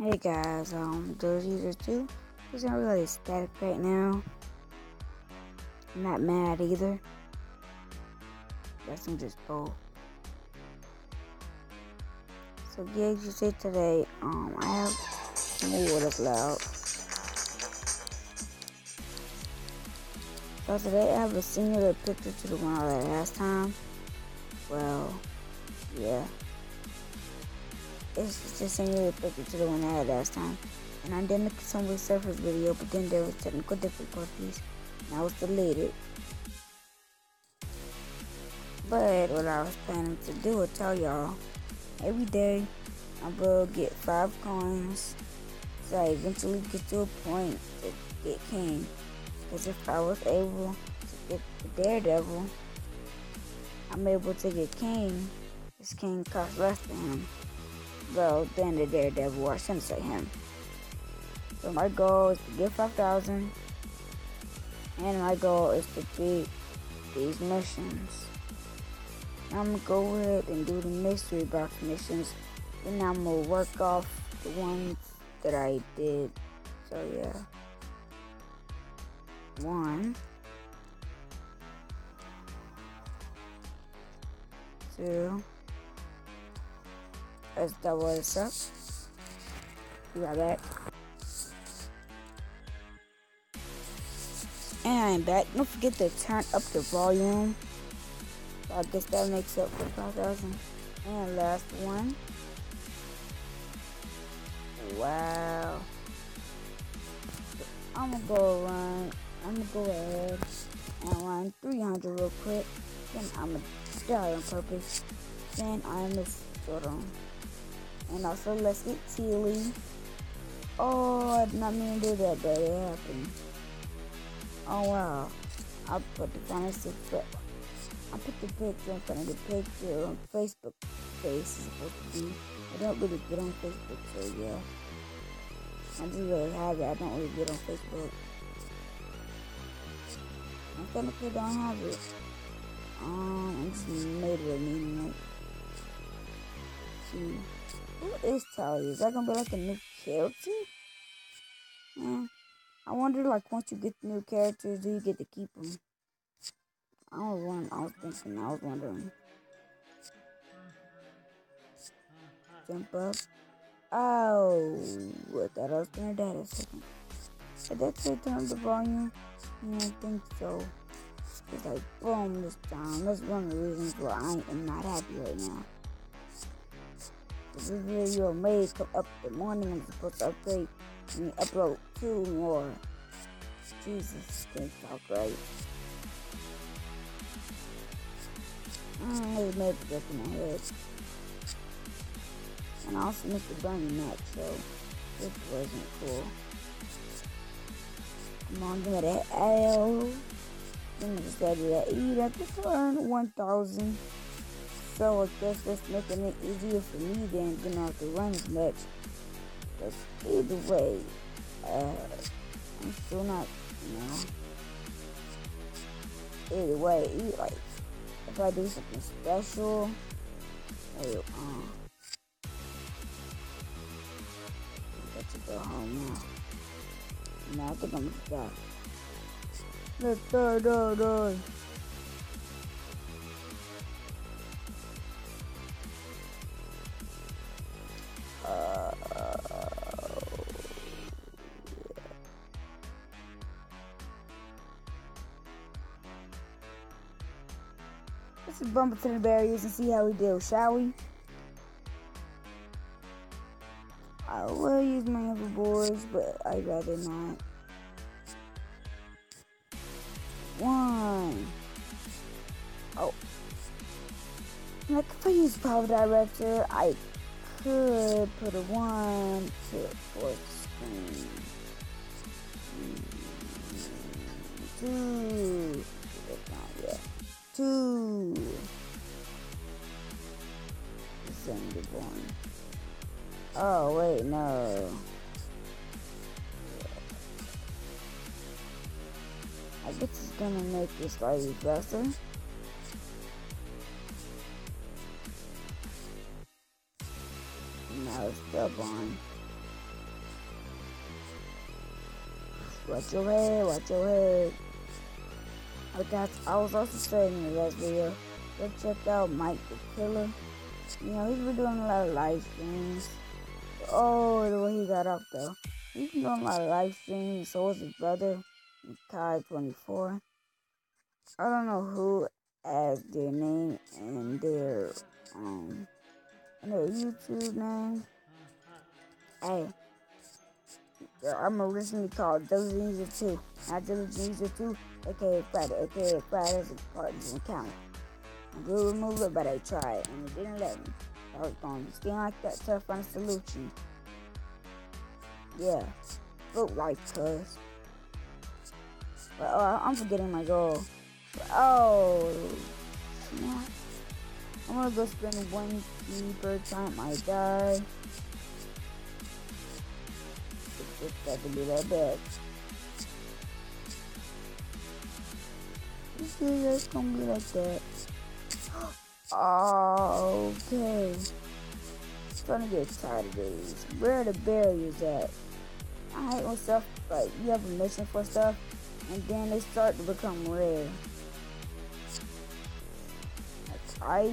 Hey guys, those users too. Isn't really static right now. I'm not mad either. Guess I'm just both. So gigs you say today, I have more that's loud. So today I have a similar picture to the one I had last time. Well, yeah. It's just similar picture to the one I had last time. And I did make some resurface video, but then there was technical difficulties, and I was deleted. But what I was planning to do is tell y'all, every day I will get 5 coins, so I eventually get to a point to get king. Because if I was able to get the Daredevil, I'm able to get king. This king costs less than him. Well, than the Daredevil, or I shouldn't say him. So my goal is to get 5,000, and my goal is to beat these missions. I'm gonna go ahead and do the mystery box missions, and I'm gonna work off the ones that I did. So yeah. 1, 2. Let's double this up. Be right back. And I'm back. Don't forget to turn up the volume. So I guess that makes up for 5,000. And last one. Wow. I'm gonna go ahead and run 300 real quick. Then I'm gonna die on purpose. Then I'm gonna short on. And also let's get Teely. Oh, I did not mean to do that, but it happened. Oh wow. I put the fantasy flip. I put the picture in front of the picture on Facebook. Face is supposed to be. I don't really get on Facebook, so yeah. I just really have it. I don't really get on Facebook. I technically don't have it. I just made it a meaning. Like, see, who is Tally? Is that gonna be like a new character? Yeah. I wonder, like, once you get the new characters, do you get to keep them? I was wondering. Jump up. Oh, I thought I was gonna die a second. Did that say turn the volume? Yeah, I think so. It's like, boom, this time. That's one of the reasons why I am not happy right now. This video may come up in the morning. I'm supposed to upgrade and upload 2 more. Jesus, can't talk right. It made it up in my head. And I also missed the burning match, so this wasn't cool. Come on, give me that L. Then I just gotta do that E. I just earned 1,000. So I guess that's making it easier for me than gonna have to run as much. But either way, I'm still not, Either way, like, if I do something special, got to go home now. Now I think I'm gonna die. Let's die. Let's just bump into the barriers and see how we do, shall we? I will use my hoverboards, but I'd rather not. 1. Oh. Like, if I use Power Director, I could put a 1 to 4th screen. 2. Yeah. 2. Send the 1. Oh, wait, no. I guess it's gonna make it slightly faster. Now it's still on. Watch your head, watch your head. Okay, I was also saying in the last video, go check out Mike the Killer. You know, he's been doing a lot of live streams. Oh, the way he got up though. He's been doing a lot of live streams, so was his brother, Kai24. I don't know who has their name and their YouTube name. Hey, I'm originally called Diligence 2. Not Diligence 2, aka Friday, aka Friday's Partners Encounter. I'm gonna remove it, but I tried and it didn't let me. I was going to skin like that to find a solution. Yeah, vote like cuz. But I'm forgetting my goal. Oh, snap. I'm gonna go spend 1 key per time I die. It's got to be that bad. You see, it's gonna be like that. Oh, okay. I'm starting to get tired of these. Where are the barriers at? I hate when stuff, like, you have a mission for stuff, and then they start to become rare. I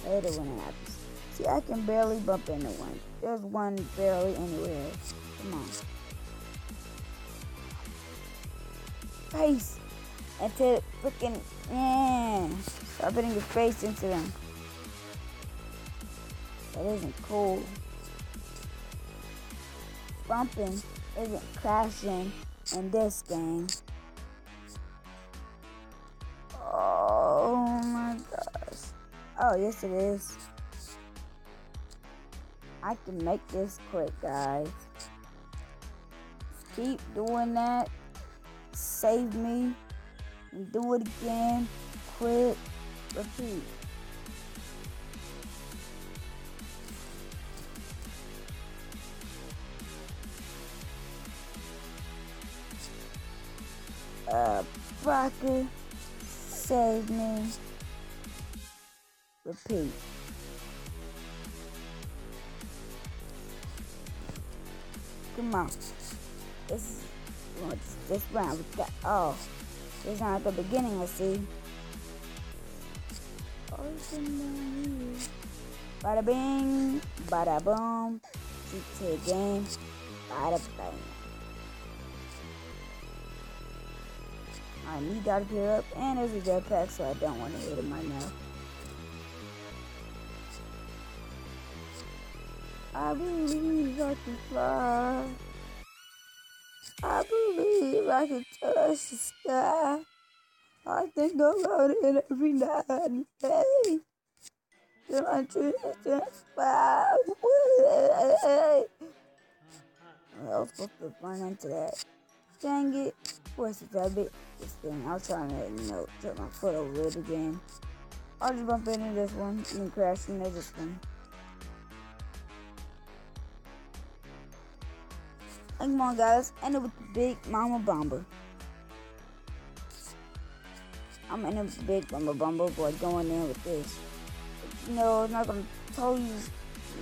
hate it when it happens. See, I can barely bump into one. There's one barely anywhere. Come on. Face into freaking, man. Stop putting your face into them. That isn't cool. Bumping isn't crashing in this game. Oh my gosh. Oh, yes it is. I can make this quick, guys. Keep doing that. Save me. And do it again. Quit. Repeat. Rocker. Save me. Repeat. Come on. This round we got. Oh, this not at the beginning. I see. Bada bing, bada boom. GTA game. Bada bang. I need that to gear up, and there's a jetpack, so I don't want to hit him right now. I believe I can fly. I believe I can touch the sky. I think about it every night and day. Till my dreams transpire. I was supposed to run into that. Dang it. What's that bit? This thing. I was trying to, put my foot over it again. I'll just bump into this one and then crash into this one. And come on, guys. End it with the Big Mama Bomber. I'm in with the Big Mama Bomber, boy, going in with this. But, I'm not gonna tell you.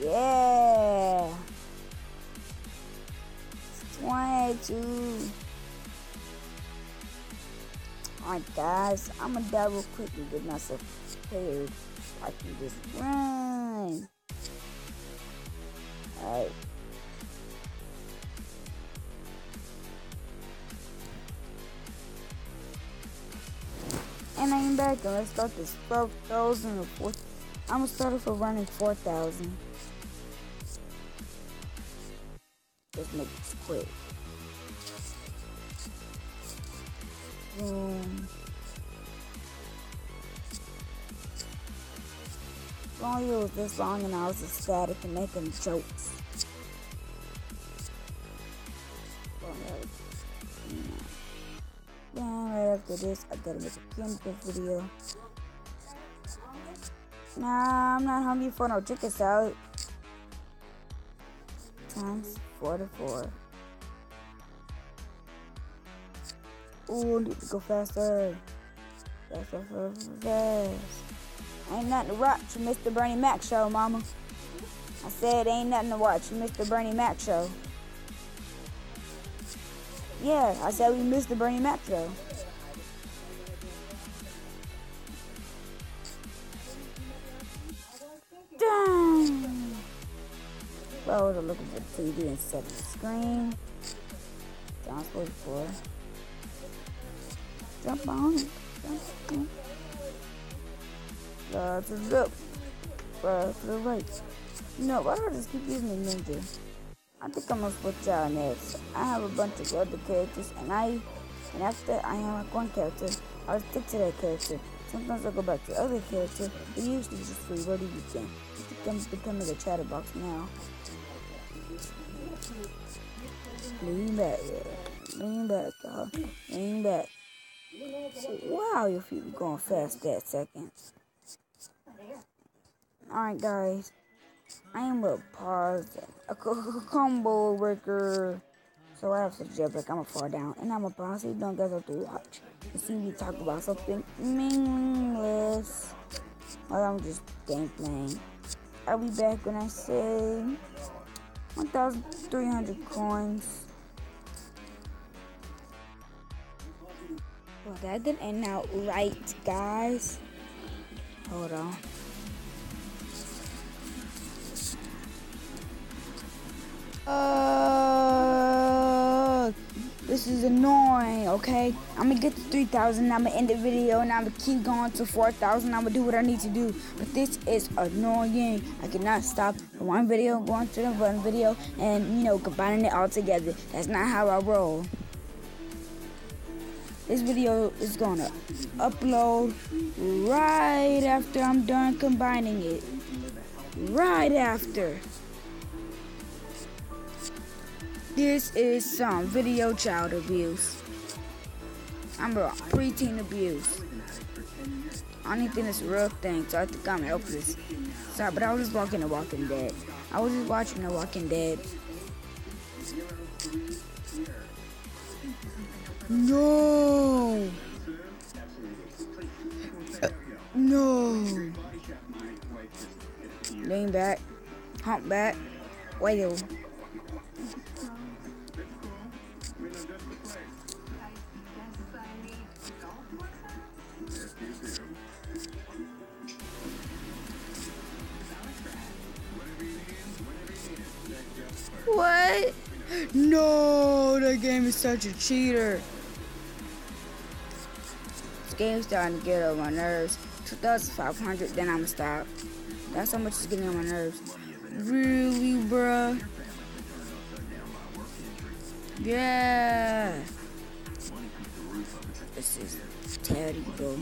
Yeah. 22. Alright, guys. I'm gonna die real quick and get myself prepared. I can just run. Alright. And I'm back, and let's start this 12,000 or 4,000. I'm gonna start off with running 4,000. Let's make this quick. Boom. If only it was this long and I was ecstatic and making jokes. Then right after this, I gotta make a chemical video. Nah, I'm not hungry for no chicken salad. Times 4 to 4. Ooh, need to go faster. Fast. Ain't nothing to watch. You missed the Bernie Mac show, mama. I said ain't nothing to watch. You missed the Bernie Mac show. Yeah, I said we missed the Bernie map though. Dang! Well, I was looking for the TV instead of the screen. Sounds supposed for. Jump on it. Jump on it. To the left. To the right. No, why do I just keep using the ninja? I think I'm gonna switch out next. I have a bunch of other characters, and after I have like one character, I'll stick to that character. Sometimes I'll go back to the other character, but usually just free word you can. I'm becoming a chatterbox now. Lean back, yeah. Lean back, y'all. Lean back. Wow, your feet were going fast that second. Alright, guys. I am a pause, a combo worker. So I have to jailbreak. I'm gonna fall down, and I'm gonna pause. So you don't guys have to watch and see me talk about something meaningless while I'm just game playing. I'll be back when I say 1,300 coins. Well, that didn't end out right, guys. Hold on. This is annoying, okay? I'm gonna get to 3,000, I'm gonna end the video, and I'm gonna keep going to 4,000. I'm gonna do what I need to do. But this is annoying. I cannot stop one video, going to the one video, and, combining it all together. That's not how I roll. This video is gonna upload right after I'm done combining it. Right after. This is some video child abuse. I'm a preteen abuse. I don't even think it's a real thing, so I think I'm helpless. Sorry, but I was just watching The Walking Dead. I was just watching The Walking Dead. No! No! Lean back. Hump back. Wait. What? No, that game is such a cheater. This game's starting to get on my nerves. 2,500, then I'ma stop. That's how much it's getting on my nerves. Really, bruh? Yeah. This is terrible.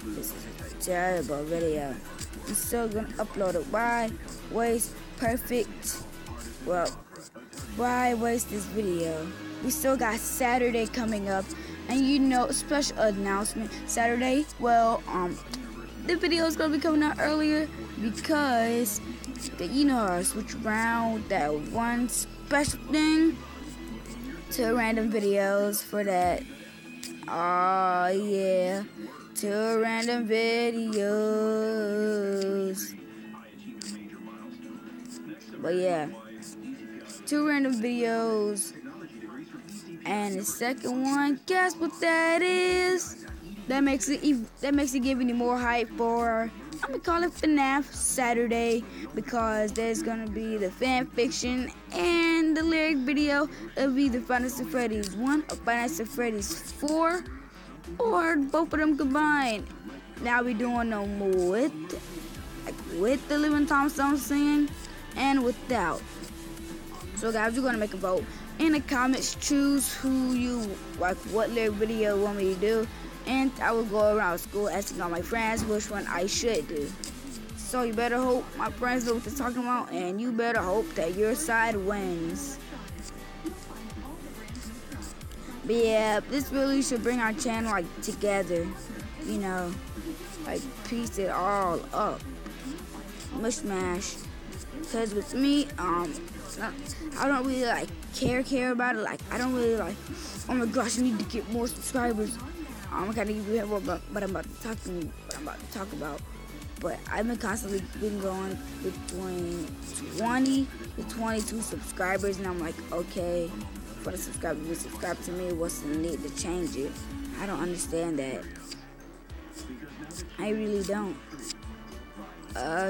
This is a terrible video. I'm still gonna upload it. Why waste perfect? Well, why waste this video? We still got Saturday coming up, and special announcement Saturday. Well, the video is gonna be coming out earlier because I switch around that one special thing to random videos for that. Oh yeah. 2 random videos. But yeah, 2 random videos. And the second one, guess what that is? That makes it give me more hype for, I'm gonna call it FNAF Saturday, because there's gonna be the fan fiction and the lyric video. It'll be the Five Nights at Freddy's 1 or Five Nights at Freddy's 4. Or both of them combined. Now we doing them with the Living Tom song singing and without. So guys, we're gonna make a vote. In the comments, choose who you like, what lyric video you want me to do, and I will go around school asking all my friends which one I should do. So you better hope my friends know what they're talking about, and you better hope that your side wins. But yeah, this really should bring our channel together, piece it all up, mush-mash. Cause with me, I don't really care about it. I don't really oh my gosh, I need to get more subscribers. I'm kind of give you what I'm about to talk about. But I've been constantly going between 20 to 22 subscribers, and I'm like, okay. for the subscribe. If you subscribe to me, what's the need to change it? I don't understand that. I really don't.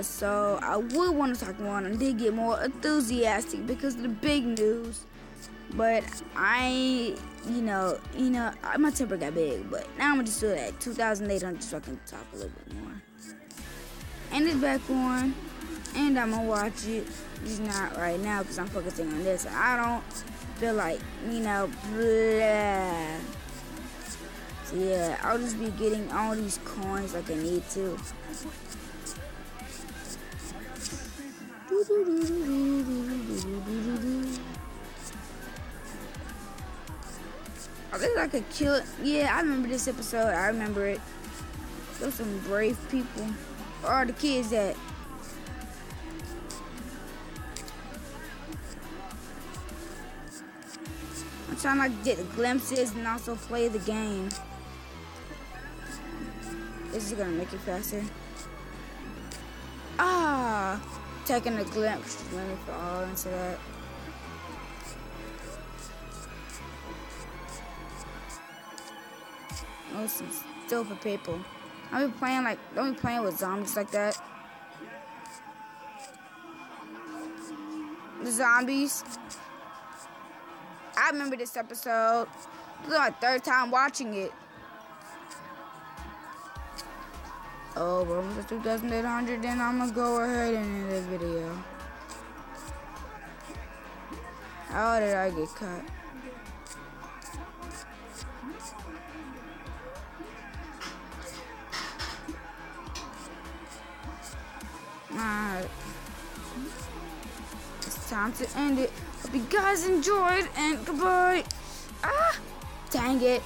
So I would want to talk more and did get more enthusiastic because of the big news. But my temper got big. But now I'm gonna just do it at 2,800 so I can talk a little bit more. And it's back on, and I'm gonna watch it. Just not right now because I'm focusing on this. I don't feel like, blah. So yeah, I'll just be getting all these coins like I need to. I think I could kill it. Yeah, I remember this episode. I remember it. There's some brave people. Where are the kids at? I'm trying to get glimpses and also play the game. This is gonna make it faster. Taking a glimpse. Let me fall into that. Oh, some stupid people. Don't be playing with zombies like that. The zombies. I remember this episode. This is my third time watching it. Oh, we're almost at 2,800, then I'm gonna go ahead and end the video. How did I get cut? Alright. It's time to end it. Hope you guys enjoyed, and goodbye. Dang it.